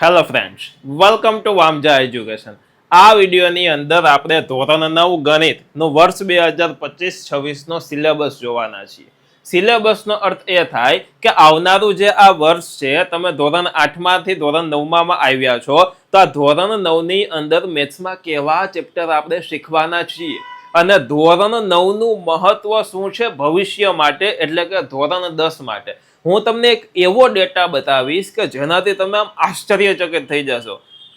Hello friends, welcome to Vamja education. આ વિડીયોની અંદર આપણે ધોરણ 9 ગણિતનું વર્ષ 2025-26નો સિલેબસ જોવાના છીએ. સિલેબસનો અર્થ એ થાય કે આવનારું જે આ વર્ષ છે, તમે ધોરણ 8માંથી ધોરણ 9માં આવ્યા છો, તો આ ધોરણ 9ની અંદર મેથ્સમાં કેવા ચેપ્ટર આપણે શીખવાના છીએ અને ધોરણ 9નું મહત્વ શું છે ભવિષ્ય માટે, એટલે કે ધોરણ 10 માટે. હું તમને એક એવો ડેટા બતાવીશ કે જેનાથી તમે આમ આશ્ચર્યચકિત થઈ જશો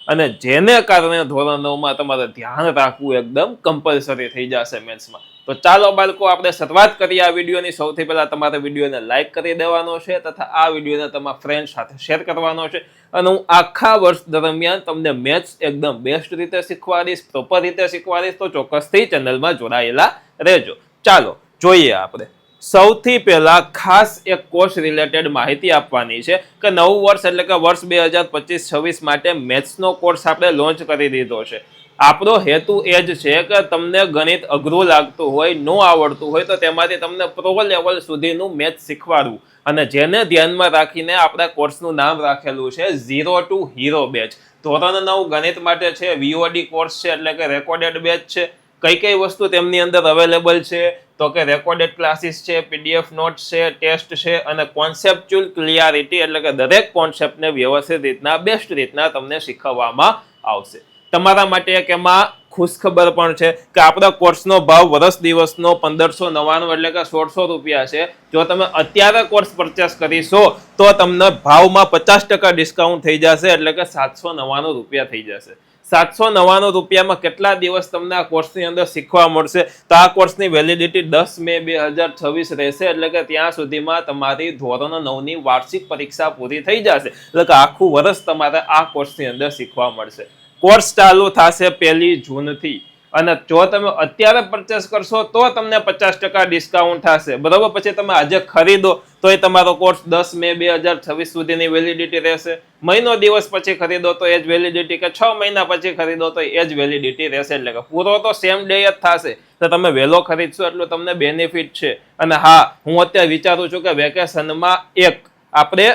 અને જેને કારણે ધોરણ 9માં તમારે ધ્યાન રાખવું એકદમ કમ્પલસરી થઈ જશે મેથ્સમાં. તો ચાલો બાળકો, આપણે શરૂઆત કરીએ આ વિડીયોની. સૌથી પહેલા તમારે વિડીયોને લાઈક કરી દેવાનો છે તથા આ વિડીયોને તમારા ફ્રેન્ડ સાથે શેર કરવાનો છે. અને હું આખા વર્ષ દરમિયાન તમને મેથ્સ એકદમ બેસ્ટ રીતે શીખવાડીશ, પ્રોપર રીતે શીખવાડીશ. તો ચોક્કસથી ચેનલમાં જોડાયેલા રહેજો. ચાલો જોઈએ આપણે. સૌથી પહેલા ખાસ એક કોર્સ રિલેટેડ માહિતી આપવાની છે કે નવું વર્ષ એટલે કે વર્ષ 2025-26 માટે મેથ્સનો કોર્સ આપણે લોન્ચ કરી દીધો છે. આપણો હેતુ એ જ છે કે તમને ગણિત અઘરું લાગતું હોય, ન આવડતું હોય, તો તેમાંથી તમને પ્રો લેવલ સુધીનું મેથ્સ શીખવાડવું. અને જેને ધ્યાનમાં રાખીને આપણા કોર્સનું નામ રાખેલું છે 0 to હીરો બેચ. ધોરણ 9 ગણિત માટે છે, VOD કોર્સ છે, એટલે કે રેકોર્ડેડ બેચ છે. કઈ કઈ વસ્તુ તેમની અંદર અવેલેબલ છે તો કે રેકોર્ડેડ ક્લાસીસ છે, PDF નોટ્સ છે, ટેસ્ટ છે અને કોન્સેપ્ચ્યુઅલ ક્લિયરિટી, એટલે કે દરેક કોન્સેપ્ટને વ્યવસ્થિત રીતના, બેસ્ટ રીતના તમને શીખવવામાં આવશે. તમારા માટે એક એમાં ખુશખબર પણ છે કે આપણા કોર્સનો ભાવ વર્ષ દિવસનો 1599 એટલે કે 1600 રૂપિયા છે. જો તમે અત્યારે કોર્સ પરચેસ કરીશો તો તમને ભાવમાં 50% ડિસ્કાઉન્ટ થઈ જશે, એટલે કે 799 રૂપિયા થઈ જશે. 799 રૂપિયામાં કેટલા દિવસ તમને આ કોર્સની અંદર શીખવા મળશે? તો આ કોર્સની વેલિડિટી 10 મે 2026 રહેશે, એટલે કે ત્યાં સુધીમાં તમારી ધોરણ 9ની વાર્ષિક પરીક્ષા પૂરી થઈ જશે. એટલે કે આખું વર્ષ તમારે આ કોર્સની અંદર શીખવા મળશે. કોર્સ ચાલુ થશે 1 જૂનથી અને જો તમે અત્યારે પરચેસ કરશો તો તમને 50% ડિસ્કાઉન્ટ થશે, બરાબર. પછી તમે આજે ખરીદો તો એ તમારો કોર્સ 10 મે 2026 સુધીની વેલિડિટી રહેશે. મહિનો દિવસ પછી ખરીદો તો એ જ વેલિડિટી, કે 6 મહિના પછી ખરીદો તો એ જ વેલિડિટી રહેશે. એટલે કે પૂરો તો સેમ ડે જ થશે. તો તમે વહેલો ખરીદશો એટલું તમને બેનિફિટ છે. અને હા, હું અત્યારે વિચારું છું કે વેકેશનમાં એક આપણે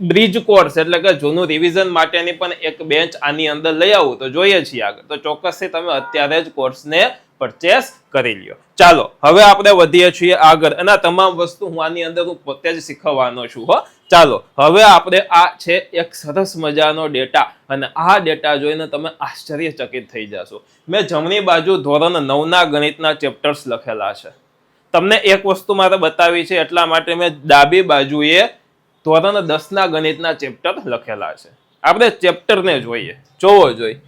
બ્રિજ કોર્સ, એટલે કે જૂનું રિવિઝન માટેની પણ એક બેન્ચ આની અંદર લઈ આવું તો જોઈએ છીએ આગળ. તો ચોક્કસથી તમે અત્યારે જ કોર્સને પરચેસ કરી લ્યો. ચાલો હવે આપણે વધીએ છીએ આગળ અને તમામ વસ્તુ હું આની અંદર હું પોતે જ શીખવવાનો છું. ચાલો હવે આપણે આ છે એક સરસ મજાનો ડેટા અને આ ડેટા જોઈને તમે આશ્ચર્યચકિત થઈ જશો. મેં જમણી બાજુ ધોરણ 9ના ગણિતના ચેપ્ટર્સ લખેલા છે. તમને એક વસ્તુ મારે બતાવી છે એટલા માટે મેં ડાબી બાજુએ ધોરણ 10ના ગણિતના ચેપ્ટર લખેલા છે. આપણે ચેપ્ટરને જોઈએ, જોવો જોઈએ.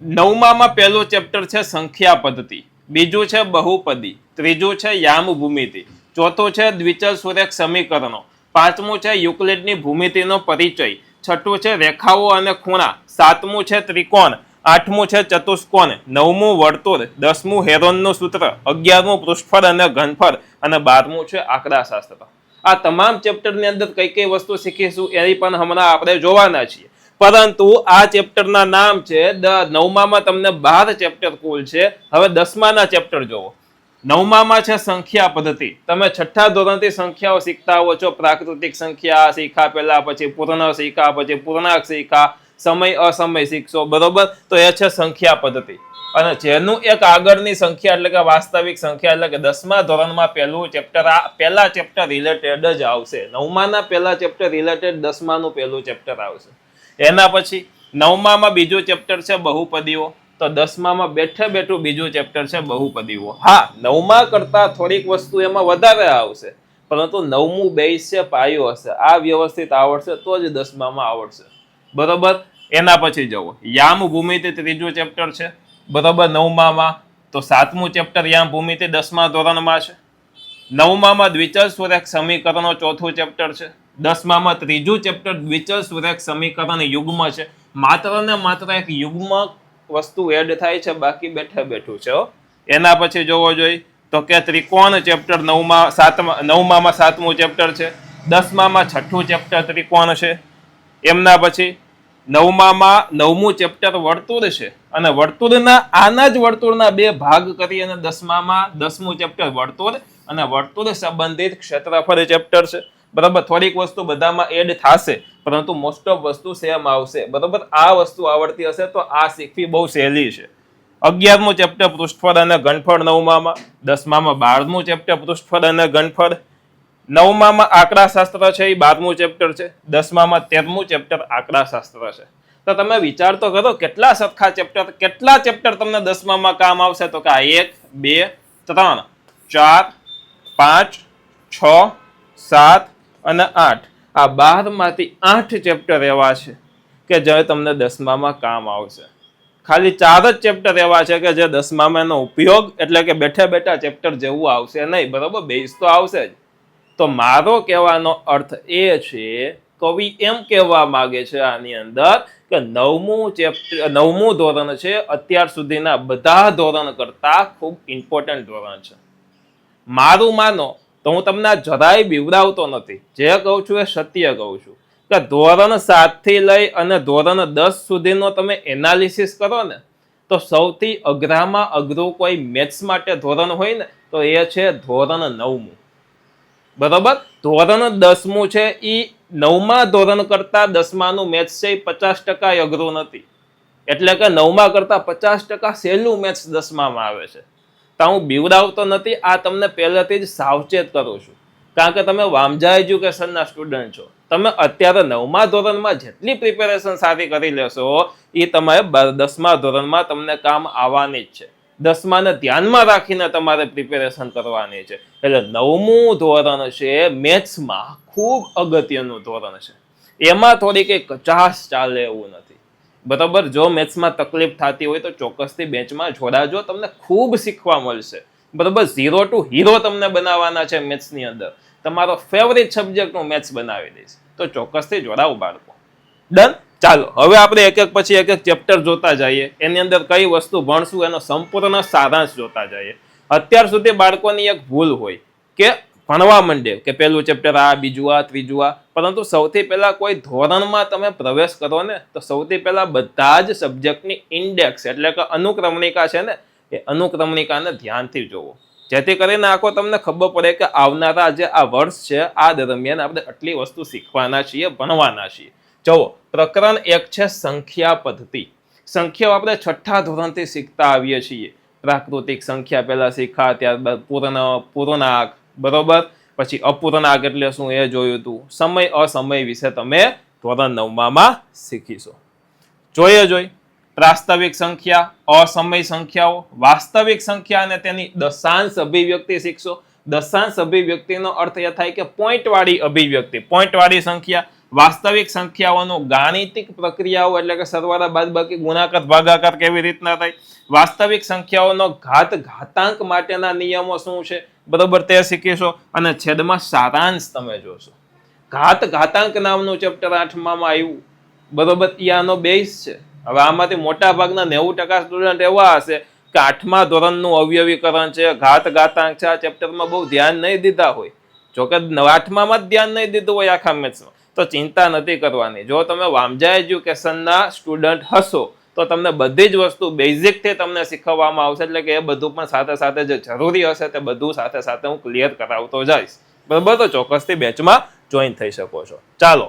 9માં પહેલું ચેપ્ટર છે સંખ્યા પદ્ધતિ, બીજું છે બહુપદી, ત્રીજું છે યામ ભૂમિતિ, ચોથું છે દ્વિચલ સુરેખ સમીકરણો, પાંચમું છે યુક્લિડની ભૂમિતિનો પરિચય, છઠ્ઠું છે રેખાઓ અને ખૂણા, સાતમું છે ત્રિકોણ, આઠમું છે ચતુષ્કોણ, નવમું વર્તુળ, 10મું હેરોનનું સૂત્ર, 11મું પૃષ્ઠફળ અને ઘનફળ અને 12મું છે આંકડાશાસ્ત્ર. આ તમામ ચેપ્ટરની અંદર કઈ કઈ વસ્તુ શીખીશું એ પણ હમણાં આપણે જોવાના છીએ. પરંતુ આ ચેપ્ટરના નામ છે, 9માં તમને 12 ચેપ્ટર કુલ છે. હવે 10માના ચેપ્ટર જોવો. 9માં છે સંખ્યા પદ્ધતિ. તમે 6થા ધોરણથી સંખ્યાઓ શીખતા હો છો. પ્રાકૃતિક સંખ્યા શીખા પહેલા, પછી પૂર્ણ શીખા, પછી પૂર્ણાંક શીખા, સમય અસમય શીખશો, બરોબર. તો એ છે સંખ્યા પદ્ધતિ. અને જેનું એક આગળની સંખ્યા એટલે કે વાસ્તવિક સંખ્યા, એટલે કે 10મા ધોરણમાં પહેલું ચેપ્ટર, આ પહેલા ચેપ્ટર રિલેટેડ જ આવશે. 9માના પહેલા ચેપ્ટર રિલેટેડ 10માનું પહેલું ચેપ્ટર આવશે. એના પછી 9માં બીજું ચેપ્ટર છે બહુપદીઓ. તો 10માં બેઠે બેઠું બીજું ચેપ્ટર છે બહુપદીઓ. હા, 9માં કરતા થોડીક વસ્તુ એમાં વધારે આવશે, પરંતુ 9મું બેઝ છે, પાયો હશે. આ વ્યવસ્થિત આવડશે તો જ 10માં આવડશે, બરોબર. એના પછી જુઓ યામ ભૂમિતિ, ત્રીજું ચેપ્ટર છે, બરોબર. 9માં તો 7મું ચેપ્ટર યામ ભૂમિતિ 10મા ધોરણમાં છે. 9માં દ્વિચલ સુરેખ સમીકરણો ચોથું ચેપ્ટર છે. 10માં ત્રીજું ચેપ્ટર દ્વિચલ સુરેખ સમીકરણ યુગ્મ છે. માત્ર ને માત્ર એક યુગ્મ વસ્તુ એડ થાય છે, બાકી બેઠે બેઠું છે. એના પછી જોવો જોઈએ તો કે ત્રિકોણ ચેપ્ટર 9માં 7મું ચેપ્ટર છે. 10માં 6થું ચેપ્ટર ત્રિકોણ છે. એમના પછી 9માં 9મું ચેપ્ટર વર્તુળ છે અને વર્તુળના આના જ વર્તુળના બે ભાગ કરી અને 10માં 10મું ચેપ્ટર વર્તુળ અને વર્તુળ સંબંધિત ક્ષેત્રફળ ચેપ્ટર છે, બરાબર. થોડીક વસ્તુ બધામાં એડ થશે પરંતુ મોસ્ટ ઓફ વસ્તુ સેમ આવશે. બરોબર, આ વસ્તુ આવડતી હશે તો આ શીખવી બહુ સહેલી છે. 11મું ચેપ્ટર પૃષ્ઠફળ અને ઘનફળ 9મામાં, 10મામાં 12મું ચેપ્ટર પૃષ્ઠફળ અને ઘનફળ, 9મામાં આંકડાશાસ્ત્ર છે એ 12મું ચેપ્ટર છે, 10મામાં 13મું ચેપ્ટર આંકડાશાસ્ત્ર છે. તો તમે વિચાર તો કરો કેટલા સરખા ચેપ્ટર, કેટલા ચેપ્ટર તમને 10મામાં કામ આવશે? તો કે 1 2 3 4 5 6 7 અને 8. આ 12માંથી 8 ચેપ્ટર એવા છે કે જે તમને 10મામાં કામ આવશે. ખાલી 4 જ ચેપ્ટર એવા છે કે જે 10મામાં એનો ઉપયોગ એટલે કે બેઠા બેઠા ચેપ્ટર જેવું આવશે નહીં. બરોબર, બેઝ તો આવશે જ. તો મારો કહેવાનો અર્થ એ છે, કવિ એમ કહેવા માંગે છે આની અંદર કે 9મું ધોરણ છે અત્યાર સુધીના બધા ધોરણ કરતા ખૂબ ઇમ્પોર્ટન્ટ ધોરણ છે. મારું માનો તો હું તમને જરાય બીવડાવતો નથી, જે કહું છું એ સત્ય કહું છું કે ધોરણ 7 થી લઈ અને ધોરણ 10 સુધીનો તમે એનાલિસિસ કરો ને તો સૌથી અઘરામાં અઘરું કોઈ મેથ્સ માટે ધોરણ હોય ને તો એ છે ધોરણ 9મું. બરોબર, ધોરણ 10મું છે એ 9મા ધોરણ કરતા 10માનું મેથ્સ છે એ 50% અઘરું નથી. એટલે કે 9મા કરતા 50% સહેલું મેથ્સ 10મામાં આવે છે. તો હું બીવડાવતો નથી, આ તમને પહેલેથી જ સાવચેત કરું છું. કારણ કે તમે વામજા એજ્યુકેશનના સ્ટુડન્ટ છો. તમે અત્યારે 9મા ધોરણમાં જેટલી પ્રિપેરેશન સારી કરી લેશો એ તમારે 10મા ધોરણમાં તમને કામ આવવાની જ છે. 10માને ધ્યાનમાં રાખીને તમારે પ્રિપેરેશન કરવાની છે. એટલે 9મું ધોરણ છે મેથ્સમાં ખૂબ અગત્યનું ધોરણ છે. એમાં થોડી કઈ કચાશ ચાલે એવું નથી. બરાબર, જો મેથ્સમાં તકલીફ થતી હોય તો ચોક્કસથી બેન્ચમાં જોડાજો, તમને ખૂબ શીખવા મળશે. બરાબર, 0 to હીરો તમને બનાવવાના છે મેથ્સની અંદર. તમારો ફેવરિટ સબ્જેક્ટ હું મેથ્સ બનાવી દઈશ. તો ચોક્કસથી જોડાવો બાળકો. ડન. ચાલો હવે આપણે એક એક પછી એક એક ચેપ્ટર જોતા જઈએ. એની અંદર કઈ વસ્તુ ભણશું એનો સંપૂર્ણ સારાંશ જોતા જઈએ. અત્યાર સુધી બાળકોની એક ભૂલ હોય કે ભણવા માંડે કે પહેલું ચેપ્ટર આ, બીજું આ, ત્રીજું આ. પરંતુ સૌથી પહેલા કોઈ ધોરણમાં તમે પ્રવેશ કરો ને તો સૌથી પહેલા બધા જ સબ્જેક્ટની ઇન્ડેક્સ એટલે કે અનુક્રમણિકા છે ને એ અનુક્રમણિકાને ધ્યાનથી જોવો, જેથી કરીને આખો તમને ખબર પડે કે આવનારા જે આ વર્ષ છે આ દરમિયાન આપણે આટલી વસ્તુ શીખવાના છીએ, ભણવાના છીએ. જુઓ, પ્રકરણ 1 છે સંખ્યા પદ્ધતિ. સંખ્યાઓ આપણે 6થા ધોરણથી શીખતા આવીએ છીએ. પ્રાકૃતિક સંખ્યા પહેલા શીખા, ત્યારબાદ પૂર્ણાંક, બરોબર, પછી અપૂર્ણાંક એટલે શું એ જોયું હતું. સમય અસમય વિશે તમે ધોરણ 9માં શીખીશો. જોઈ પ્રાસ્તવિક સંખ્યા, અસમય સંખ્યાઓ, વાસ્તવિક સંખ્યા અને તેની દશાંશ અભિવ્યક્તિ શીખશો. દશાંશ અભિવ્યક્તિનો અર્થ એ થાય કે પોઈન્ટ વાળી અભિવ્યક્તિ, પોઈન્ટ વાળી સંખ્યા. વાસ્તવિક સંખ્યાઓનો ગાણિતિક પ્રક્રિયાઓ એટલે કે સરવાળા, બાદબાકી, ગુણાકાર, ભાગાકાર કેવી રીતના થાય. વાસ્તવિક સંખ્યાઓનો ઘાતાંક માટેના નિયમો શું છે, બરોબર, તે શીખીશો. અને છેદમાં સારાંશ તમે જોશો. ઘાતાંક નામનું ચેપ્ટર 8માં આવ્યું, બરોબર, એ આનો બેઝ છે. હવે આમાંથી મોટા ભાગના 90% સ્ટુડન્ટ એવા હશે કે 8મા ધોરણનું અવયવીકરણ છે, ઘાતાંક છે, આ ચેપ્ટરમાં બહુ ધ્યાન નહીં દીધા હોય. જોકે 8માં જ ધ્યાન નહીં દીધું હોય આખા મેથ્સમાં તો ચિંતા નથી કરવાની. જો તમે વામજા એજ્યુકેશનના સ્ટુડન્ટ હશો તો તમને બધી જ વસ્તુ બેઝિકથી તમને શીખવવામાં આવશે. એટલે કે એ બધું પણ સાથે સાથે જે જરૂરી હશે તે બધું સાથે સાથે હું ક્લિયર કરાવતો જઈશ. બરાબર, તો ચોક્કસથી બેચમાં જોઈન થઈ શકો છો. ચાલો,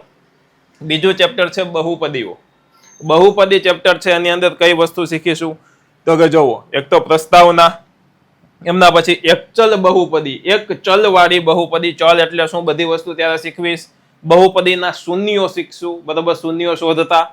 બીજું ચેપ્ટર છે બહુપદીઓ. બહુપદી ચેપ્ટર છે, એની અંદર કઈ વસ્તુ શીખીશું તો કે જુઓ, એક તો પ્રસ્તાવના, એમના પછી એક ચલ બહુપદી, એક ચલ વાળી બહુપદી. ચલ એટલે શું બધી વસ્તુ ત્યારે શીખવીશ. બહુપદીના શૂન્યો શીખશું, બરાબર, શૂન્યો શોધતા.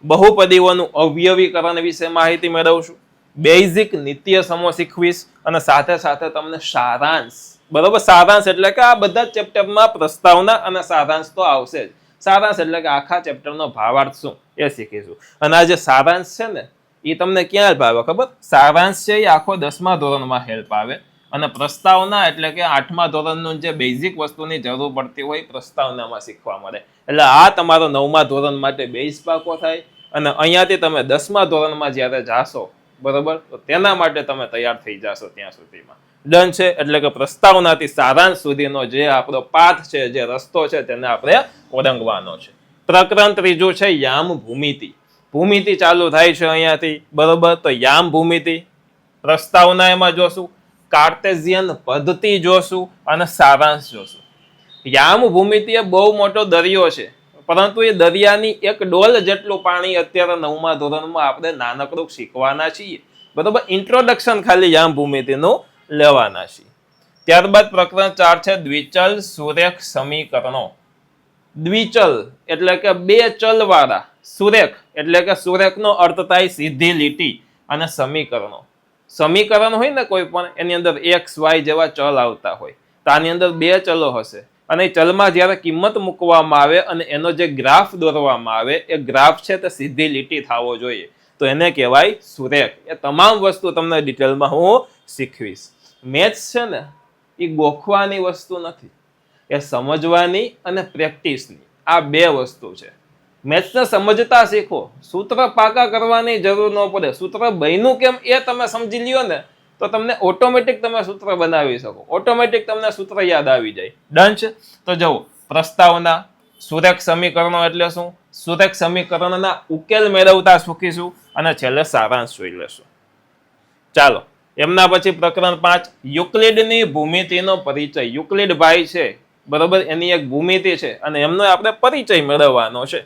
બહુપદીઓનું અવયવીકરણ વિશે માહિતી મેળવશું. બેઝિક નિત્ય સમો શીખવીશ અને સાથે સાથે તમને સારાંશ, બરાબર, સારાંશ એટલે કે આ બધા ચેપ્ટરમાં પ્રસ્તાવના અને સારાંશ તો આવશે જ. સારાંશ એટલે કે આખા ચેપ્ટરનો ભાવાર્થ શું એ શીખીશું. અને આ જે સારાંશ છે ને એ તમને ક્યાં હેલ્પ આવે ખબર? સારાંશ છે એ આખો 10મા ધોરણમાં હેલ્પ આવે. અને પ્રસ્તાવના એટલે કે 8મા ધોરણનું જે બેઝિક વસ્તુની જરૂર પડતી હોય પ્રસ્તાવનામાં શીખવા મળે. એટલે આ તમારો 9મા ધોરણ માટે બેઝ પાકો થાય. અને અહીંયાથી તમે 10મા ધોરણમાં જ્યારે જાશો, બરોબર, તો તેના માટે તમે તૈયાર થઈ જશો ત્યાં સુધીમાં. ડન છે. એટલે કે પ્રસ્તાવનાથી સારાંશ સુધીનો જે આપણો પાથ છે, જે રસ્તો છે, તેને આપણે ઓળંગવાનો છે. પ્રકરણ 3 છે યામ ભૂમિતિ. ભૂમિતિ ચાલુ થાય છે અહીંયાથી, બરોબર. તો યામ ભૂમિતિ, પ્રસ્તાવના એમાં જોશું, કાર્ટેશિયન પદ્ધતિ જોશું અને સારાંશ જોશું. યામ ભૂમિતિ એ બહુ મોટો દરિયો છે. પરંતુ એ દરિયાની એક ડોલ જેટલું પાણી અત્યારે 9મા ધોરણમાં આપણે નાનકડું શીખવાના છીએ. બરોબર, ઇન્ટ્રોડક્શન ખાલી યામ ભૂમિતિનું લેવાના છીએ. ત્યારબાદ પ્રકરણ 4 છે દ્વિચલ સુરેખ સમીકરણો. દ્વિચલ એટલે કે બે ચલ વાળા, સુરેખ એટલે કે સુરેખનો અર્થ થાય સીધી લીટી, અને સમીકરણો. સમીકરણ હોય ને કોઈ પણ, એની અંદર x y જેવા ચલ આવતા હોય, તો આની અંદર બે ચલો હશે, અને એ ચલમાં જ્યારે કિંમત મૂકવામાં આવે અને એનો જે ગ્રાફ દોરવામાં આવે, એ ગ્રાફ છે તે સીધી લીટી થવો જોઈએ, તો એને કહેવાય સુરેખ. એ તમામ વસ્તુ તમને ડિટેલમાં હું શીખવીશ. મેથ્સ છે ને એ ગોખવાની વસ્તુ નથી, એ સમજવાની અને પ્રેક્ટિસની, આ બે વસ્તુ છે. મેથ્સને સમજતા શીખો, સૂત્ર પાકા કરવાની જરૂર ન પડે. સૂત્ર બન્યું કેમ એ તમે સમજી લ્યો ને, તો તમને ઓટોમેટિક તમે સૂત્ર બનાવી શકો, ઓટોમેટિક તમને સૂત્ર યાદ આવી જાય. ડન છે? તો જુઓ, પ્રસ્તાવના, સુરેખ સમીકરણો એટલે શું, સુરેખ સમીકરણના ઉકેલ મેળવતા શીખીશું, અને છેલ્લે સારાંશ જોઈ લેશું. ચાલો, એમના પછી પ્રકરણ 5 યુક્લિડની ભૂમિતિનો પરિચય. યુક્લિડ ભાઈ છે, બરોબર, એની એક ભૂમિતિ છે, અને એમનો આપણે પરિચય મેળવવાનો છે.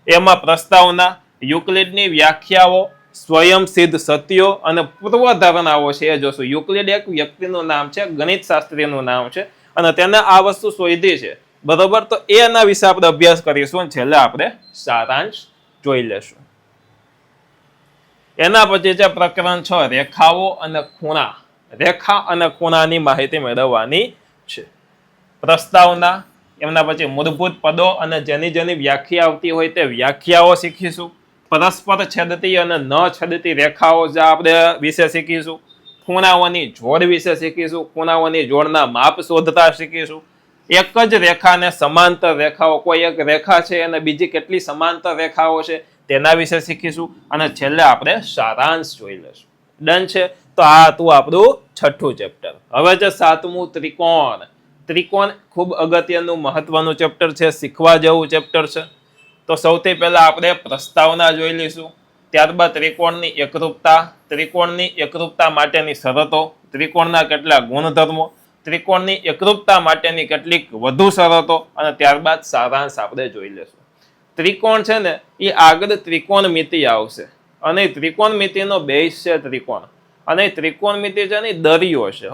એમાં પ્રસ્તાવના, યુક્લિડની વ્યાખ્યાઓ, સ્વયં સિદ્ધ સત્યો અને પૂર્વધારણાઓ છે એ જોશું. યુક્લિડ એક વ્યક્તિનું નામ છે, ગણિત શાસ્ત્રીનું નામ છે, અને તેને આ વસ્તુ શોધી છે, બરોબર. તો એના વિશે આપણે અભ્યાસ કરીશું, અને છેલ્લે આપણે સારાંશ જોઈ લેશું. એના પછી છે પ્રકરણ 6 રેખાઓ અને ખૂણા. રેખા અને ખૂણાની માહિતી મેળવવાની છે. પ્રસ્તાવના, એમના પછી મૂળભૂત પદો અને જેની વ્યાખ્યા આવતી હોય તે વ્યાખ્યાઓ શીખીશું. પરસ્પર છેદતી અને ન છેદતી રેખાઓ જે આપણે વિશે શીખીશું. ખૂણાઓની જોડ વિશે શીખીશું. ખૂણાઓની જોડના માપ શોધતા શીખીશું. એક જ રેખાને સમાંતર રેખાઓ, કોઈ એક રેખા છે અને બીજી કેટલી સમાંતર રેખાઓ છે તેના વિશે શીખીશું, અને છેલ્લે આપણે સારાંશ જોઈ લેશું. ડન છે? તો આ હતું આપણું 6થું ચેપ્ટર. હવે છે 7મું ત્રિકોણ. ત્રિકોણ ખૂબ અગત્યનું મહત્વનું ચેપ્ટર છે, શીખવા જેવું ચેપ્ટર છે. તો સૌથી પહેલા આપણે પ્રસ્તાવના જોઈ લઈશું. ત્યારબાદ ત્રિકોણની એકરૂપતા, ત્રિકોણની એકરૂપતા માટેની શરતો, ત્રિકોણના કેટલાક ગુણધર્મો, ત્રિકોણની એકરૂપતા માટેની કેટલીક વધુ શરતો, અને ત્યારબાદ સારાંશ આપણે જોઈ લેશું. ત્રિકોણ છે ને એ આગળ ત્રિકોણમિતિ આવશે, અને ત્રિકોણમિતિનો બેઝ છે ત્રિકોણ, અને ત્રિકોણમિતિ છે ને દરિયો છે,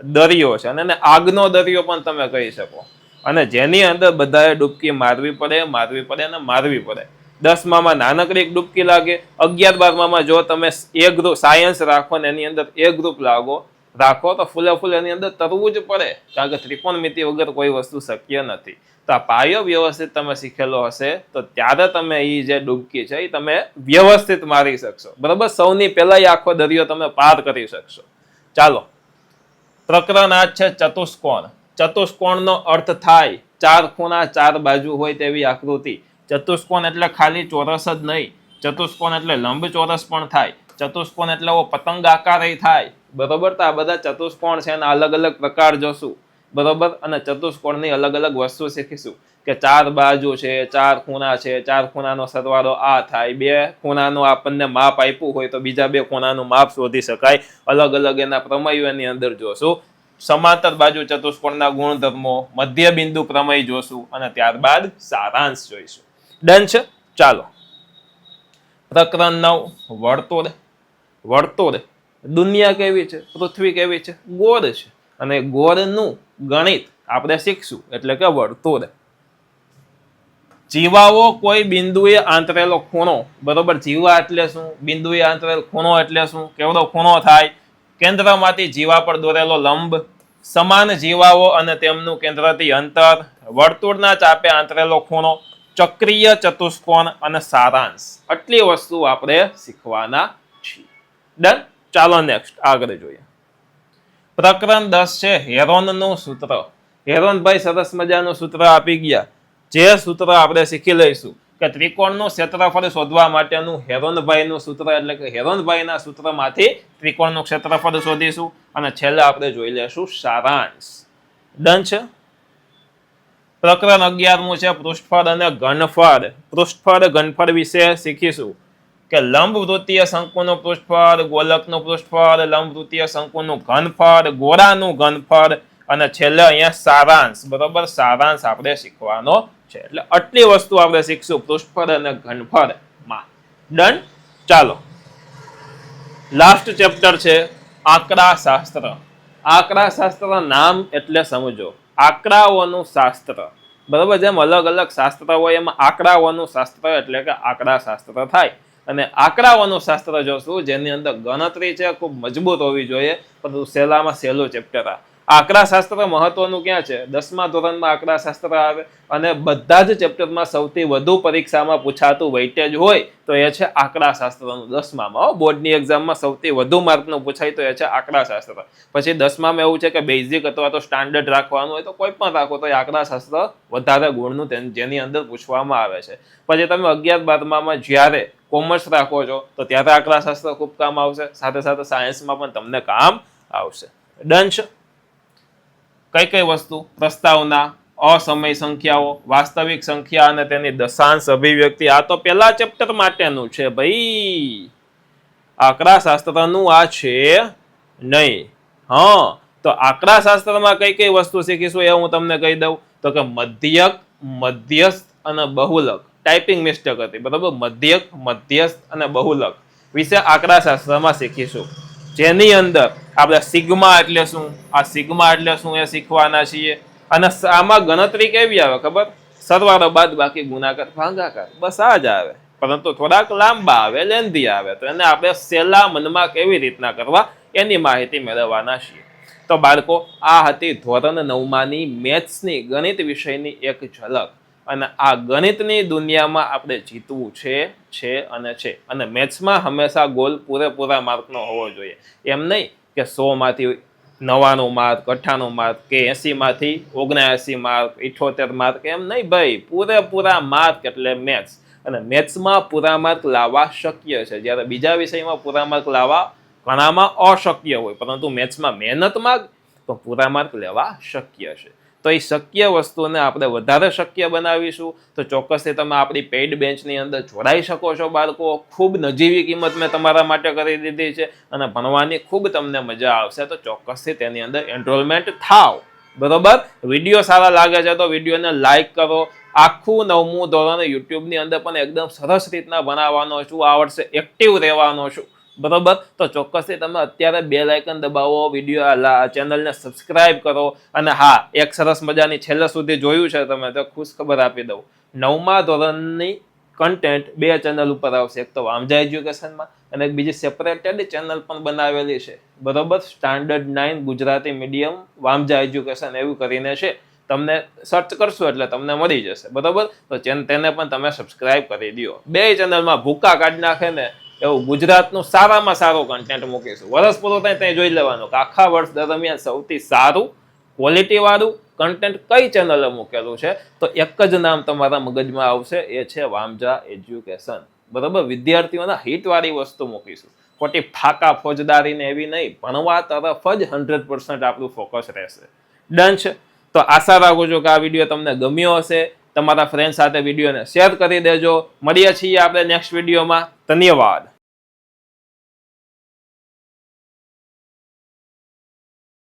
દરિયો છે, અને એને આગનો દરિયો પણ તમે કહી શકો, અને જેની અંદર બધાએ ડૂબકી મારવી પડે અને મારવી પડે. 10મામાં નાનકડી ડૂબકી લાગે, 11-12માં જો તમે એ ગ્રુપ સાયન્સ રાખો ને એની અંદર એ ગ્રુપ રાખો તો ફૂલે એની અંદર તરવું જ પડે, કારણ કે ત્રિકોણમિતિ વગર કોઈ વસ્તુ શક્ય નથી. તો આ પાયો વ્યવસ્થિત તમે શીખેલો હશે તો ત્યારે તમે એ જે ડૂબકી છે એ તમે વ્યવસ્થિત મારી શકશો, બરાબર. સૌની પહેલા આખો દરિયો તમે પાર કરી શકશો. ચાલો, પ્રકરણ 8 છે ચતુષ્કોણ. ચતુષ્કોણનો અર્થ થાય 4 ખૂણા 4 બાજુ હોય તેવી આકૃતિ. ચતુષ્કોણ એટલે ખાલી ચોરસ જ નહીં, ચતુષ્કોણ એટલે લંબચોરસ પણ થાય, ચતુષ્કોણ એટલે પતંગ આકાર થાય, બરોબર. તો આ બધા ચતુષ્કોણ છે એના અલગ અલગ પ્રકાર જોશું, બરોબર. અને ચતુષ્કોણની અલગ અલગ વસ્તુ શીખીશું કે 4 બાજુ છે, 4 ખૂણા છે, 4 ખૂણાનો સરવાળો આ થાય, 2 ખૂણાનું આપણને માપ આપ્યું હોય તો બીજા 2 ખૂણાનું માપ શોધી શકાય, અલગ અલગ એના પ્રમેયો એની અંદર જોશું. સમાંતર બાજુ ચતુષ્કોણના ગુણધર્મો, મધ્ય બિંદુ પ્રમેય જોશું, અને ત્યારબાદ સારાંશ જોઈશું. ડન છે? ચાલો, પ્રકરણ 9 વર્તુળ. વર્તુળ, દુનિયા કેવી છે, પૃથ્વી કેવી છે, ગોળ છે, અને ગોળનું ગણિત આપણે શીખશું, એટલે કે વર્તુળ. જીવાઓ કોઈ બિંદુએ આંતરેલો ખૂણો, બરોબર. જીવા એટલે શું, બિંદુએ આંતરેલો ખૂણો એટલે શું, કેવડો ખૂણો થાય, કેન્દ્રમાંથી જીવા પર દોરેલો લંબ, સમાન જીવાઓ અને તેમનું કેન્દ્રથી અંતર, વર્તુળના ચાપે આંતરેલો ખૂણો, ચક્રીય ચતુષ્કોણ, અને સારાંશ. આટલી વસ્તુ આપણે શીખવાના છીએ. ડન? ચાલો નેક્સ્ટ આગળ જોઈએ. પ્રકરણ 10 છે હેરોનનું સૂત્ર. હેરોનભાઈ સરસ મજાનું સૂત્ર આપી ગયા, જે સૂત્ર આપણે શીખી લઈશું કે ત્રિકોણનું ક્ષેત્રફળ શોધવા માટેનું હેરોનભાઈનું સૂત્ર, એટલે કે હેરોનભાઈના સૂત્રમાંથી ત્રિકોણનું ક્ષેત્રફળ શોધીશું, અને છેલ્લે આપણે જોઈ લેશું સારાંશ. ડન છે? પ્રકરણ 11મું છે પૃષ્ઠફળ અને ઘનફળ. પૃષ્ઠફળ ઘનફળ વિશે શીખીશું કે લંબવૃત્તીય શંકુનું પૃષ્ઠફળ, ગોલકનું પૃષ્ઠફળ, લંબવૃત્તીય શંકુનું ઘનફળ, ગોળાનું ઘનફળ, અને છેલ્લે અહીંયા સારાંશ, બરોબર. સારાંશ આપણે શીખવાનો છે. એટલે આટલી વસ્તુ આપણે શીખશું પૃષ્ઠફળ અને ઘનફળમાં. ડન. ચાલો, લાસ્ટ ચેપ્ટર છે આંકડા શાસ્ત્ર. આંકડા શાસ્ત્ર નામ એટલે સમજો, આંકડાઓનું શાસ્ત્ર. બરોબર, જેમ અલગ અલગ શાસ્ત્ર હોય એમાં આંકડાઓનું શાસ્ત્ર એટલે કે આંકડા શાસ્ત્ર થાય. અને આંકડાઓનું શાસ્ત્ર જોશું જેની અંદર ગણતરી છે ખૂબ મજબૂત હોવી જોઈએ, પરંતુ સહેલામાં સહેલું ચેપ્ટર આ. આંકડા શાસ્ત્ર મહત્વનું ક્યાં છે? 10મા ધોરણમાં આંકડા શાસ્ત્ર આવે અને બધા જ ચેપ્ટરમાં સૌથી વધુ પરીક્ષામાં પૂછાતું વેઇટેજ હોય તો એ છે આંકડા શાસ્ત્રનું. 10મામાં બોર્ડની એક્ઝામમાં સૌથી વધુ માર્કનું પૂછાય તો એ છે આંકડા શાસ્ત્ર. પછી 10મામાં એવું છે કે બેઝિક અથવા તો સ્ટાન્ડર્ડ રાખવાનું હોય તો કોઈ પણ રાખો તો એ આંકડા શાસ્ત્ર વધારે ગુણનું જેની અંદર પૂછવામાં આવે છે. પછી તમે 11-12માં જ્યારે કોમર્સ રાખો છો તો ત્યારે આંકડા શાસ્ત્ર ખૂબ કામ આવશે, સાથે સાથે સાયન્સમાં પણ તમને કામ આવશે. ડન છે. કઈ કઈ વસ્તુ? પ્રસ્તાવના, અસમય સંખ્યાઓ, વાસ્તવિક સંખ્યા અને તેની દશાંશ અભિવ્યક્તિ. આ તો પહેલા ચેપ્ટર માટેનું છે ભાઈ, આંકડા શાસ્ત્રનું આ છે નહીં. હા, તો આંકડા શાસ્ત્રમાં કઈ કઈ વસ્તુ શીખીશું એ હું તમને કહી દઉં. તો કે મધ્યક, મધ્યસ્થ અને બહુલક. ટાઈપિંગ મિસ્ટેક હતી, બરાબર. મધ્યક, મધ્યસ્થ અને બહુલક વિશે આંકડા શાસ્ત્રમાં શીખીશું, જેની અંદર આપણે સિગ્મા એટલે શું, આ સિગ્મા એટલે શું એ શીખવાના છીએ. અને આમાં ગણતરી કેવી આવે ખબર? સરવાળો, બાદબાકી, ગુણાકાર, ભાગાકાર, બસ આ જ આવે, પરંતુ થોડાક લાંબા આવે, લેન્ધી આવે. તો એને આપણે સહેલા મનમાં કેવી રીતના કરવા એની માહિતી મેળવવાના છીએ. તો બાળકો, આ હતી ધોરણ 9માની મેથ્સની ગણિત વિષયની એક ઝલક. અને આ ગણિતની દુનિયામાં આપણે જીતવું છે અને મેથ્સમાં હંમેશા ગોલ પૂરેપૂરા માર્કનો હોવો જોઈએ. એમ નહીં કે 100માંથી 99 માર્ક, 98 માર્ક કે 80માંથી 79 માર્ક, 78 માર્ક, એમ નહીં ભાઈ. પૂરેપૂરા માર્ક એટલે મેથ્સ. અને મેથ્સમાં પૂરા માર્ક લાવવા શક્ય છે, જ્યારે બીજા વિષયમાં પૂરા માર્ક લાવવા ઘણામાં અશક્ય હોય, પરંતુ મેથ્સમાં મહેનત માંગ તો પૂરા માર્ક લેવા શક્ય છે. તો એ શક્ય વસ્તુને આપણે વધારે શક્ય બનાવીશું. તો ચોક્કસથી તમે આપણી પેઇડ બેન્ચની અંદર જોડાઈ શકો છો બાળકો. ખૂબ નજીવી કિંમત મેં તમારા માટે કરી દીધી છે અને ભણવાની ખૂબ તમને મજા આવશે. તો ચોક્કસથી તેની અંદર એનરોલમેન્ટ થાવ, બરોબર. વિડીયો સારા લાગે છે તો વિડીયોને લાઇક કરો. આખું 9મું ધોરણ યુટ્યુબની અંદર પણ એકદમ સરસ રીતના બનાવવાનો છું. આ વર્ષે એક્ટિવ રહેવાનો છું, બરોબર. તો ચોક્કસથી તમે અત્યારે બેલ આઇકન દબાવો, વિડીયો ચેનલને સબસ્ક્રાઇબ કરો. અને હા, એક સરસ મજાની છેલ્લે સુધી જોયું છે તમે તો ખુશ ખબર આપી દઉં, 9મા ધોરણની કન્ટેન્ટ 2 ચેનલ ઉપર આવશે. એક તો વામજા એજ્યુકેશનમાં અને એક બીજી સેપરેટેડ ચેનલ પણ બનાવેલી છે, બરોબર. Standard 9 Gujarati medium Vamja education એવું કરીને છે. તમને સર્ચ કરશો એટલે તમને મળી જશે, બરોબર. તો તેને પણ તમે સબસ્ક્રાઇબ કરી દો. 2 ચેનલમાં ભૂકા કાઢી નાખે ને એવું ગુજરાતનું સારામાં સારું કન્ટેન્ટ મૂકીશું. વર્ષ પૂરું થાય ત્યાં જોઈ લેવાનું કે આખા વર્ષ દરમિયાન સૌથી સારું ક્વોલિટીવાળું કન્ટેન્ટ કઈ ચેનલે મૂકેલું છે. તો એક જ નામ તમારા મગજમાં આવશે, એ છે વામજા એજ્યુકેશન, બરોબર. વિદ્યાર્થીઓના હિતવાળી વસ્તુ મૂકીશું, ખોટી ફાકા ફોજદારીને એવી નહીં, ભણવા તરફ જ 100% આપણું ફોકસ રહેશે. ડન છે. તો આશા રાખું છું કે આ વિડીયો તમને ગમ્યો હશે. તમારા ફ્રેન્ડ સાથે વિડીયોને શેર કરી દેજો. મળીએ છીએ આપણે નેક્સ્ટ વિડીયોમાં. ધન્યવાદ.